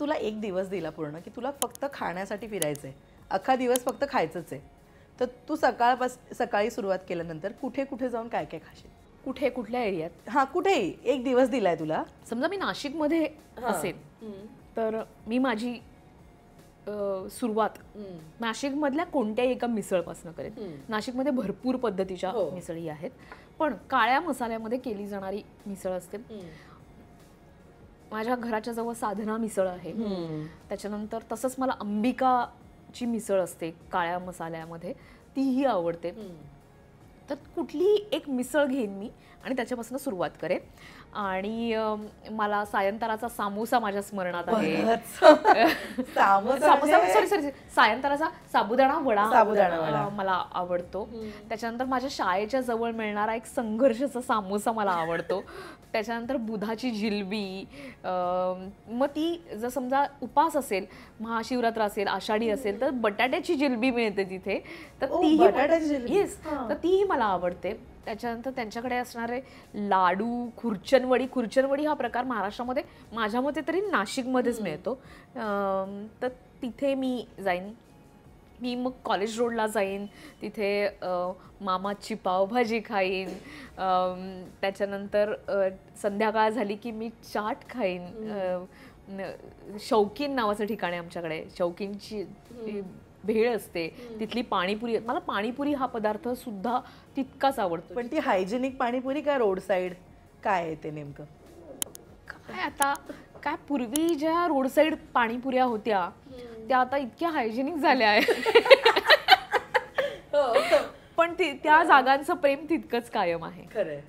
तुला एक दिवस दिला पूर्ण की तुला फक्त खाण्यासाठी फिरायचंय, अख्खा दिवस फक्त खायचंच आहे, तर तू सकाळी सुरुवात केल्यानंतर कुठे कुठे जाऊन काय काय खाशील? कुठे कुठल्या एरियात? हां, कुठेही एक दिवस दिलाय तुला. समजा मी नाशिकमध्ये असेल तर मी माझी सुरुवात नाशिकमधल्या कोणत्याही एका मिसळपासून करेन. नाशिकमध्ये भरपूर पद्धतीच्या मिसळी आहेत, पण काळ्या मसाल्यामध्ये केली जाणारी मिसळ असते. माझ्या घराच्या जवळ साधना मिसळ आहे, त्याच्यानंतर तसंच मला अंबिकाची मिसळ असते काळ्या मसाल्यामध्ये, तीही आवडते. तर कुठली एक मिसळ घेईन मी आणि त्याच्यापासून सुरुवात करेन. आणि मला सायंताराचा सामोसा माझ्या स्मरणात आहे. सॉरी सायंताराचा साबुदाणा वडा मला आवडतो. त्याच्यानंतर माझ्या शाळेच्या जवळ मिळणारा एक संघर्षाचा सामोसा मला आवडतो. त्याच्यानंतर बुधाची जिलबी, मग ती जर समजा उपास असेल, महाशिवरात्र असेल, आषाढी असेल, तर बटाट्याची जिलबी मिळते तिथे, तर तीही मला आवडते. त्याच्यानंतर त्यांच्याकडे असणारे लाडू, खुर्चनवडी हा प्रकार महाराष्ट्रामध्ये माझ्या मते तरी नाशिकमध्येच मिळतो. तर तिथे मी जाईन. मी मग कॉलेज रोडला जाईन, तिथे मामाची पावभाजी खाईन. त्याच्यानंतर संध्याकाळ झाली की मी चाट खाईन. शौकीन नावाचं ठिकाण आहे आमच्याकडे, शौकीनची भेळ असते, तिथली पाणीपुरी. मला पाणीपुरी हा पदार्थ सुद्धा तितकाच आवडतो. पण ती हायजेनिक पाणीपुरी का रोड साईड काय आहे ते नेमकं? काय आता काय, पूर्वी ज्या रोड साईड पाणीपुऱ्या होत्या त्या आता इतक्या हायजेनिक झाल्या आहेत, पण त्या जागांचं प्रेम तितकंच कायम आहे. खरंय.